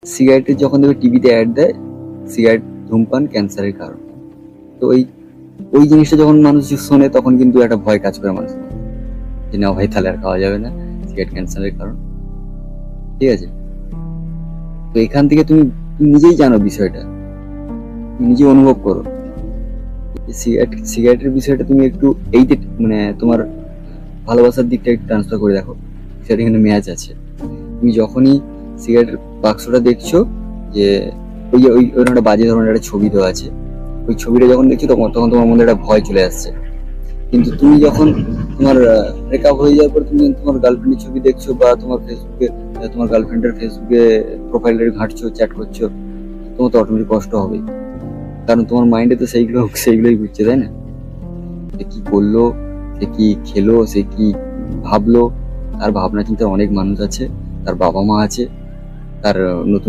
সিগারেটের যখন দেখবে টিভিতে অ্যাড দেয়, সিগারেট ধূমপান ক্যান্সারের কারণ। তো ওই জিনিসটা যখন মানুষ শোনে তখন কিন্তু একটা ভয় কাজ করে মানুষের মধ্যে, যে না ভাই তাহলে আর খাওয়া যাবে না, সিগারেট ক্যান্সারের কারণ। ঠিক আছে, তো এখান থেকে তুমি নিজেই জানো বিষয়টা, তুমি নিজে অনুভব করো। সিগারেটের বিষয়টা তুমি একটু এইতে মানে তোমার ভালোবাসার দিকটা একটু ট্রান্সফার করে দেখো, সেটা এখানে ম্যাচ আছে। তুমি যখনই সিগারেটের বাক্সটা দেখছো, যে ওই যে ওই একটা বাজে ধরনের একটা ছবি দেওয়া আছে, ওই ছবিটা যখন দেখছো তখন তখন তোমার মধ্যে একটা ভয় চলে আসছে। কিন্তু তুমি যখন তোমার ব্রেকআপ হয়ে যাওয়ার পর তুমি তোমার গার্লফ্রেন্ডের ছবি দেখছো, বা তোমার ফেসবুকে তোমার গার্লফ্রেন্ডের ফেসবুকে প্রোফাইলে ঘাঁটছো, চ্যাট করছো, তোমার তো অটোমেটিক কষ্ট হবেই, কারণ তোমার মাইন্ডে তো সেইগুলোই ঘুরছে, তাই না? সে কি করলো, সে কি খেলো, সে কি ভাবলো, তার ভাবনা চিন্তা অনেক মানুষ আছে, তার বাবা মা আছে, তার নতুন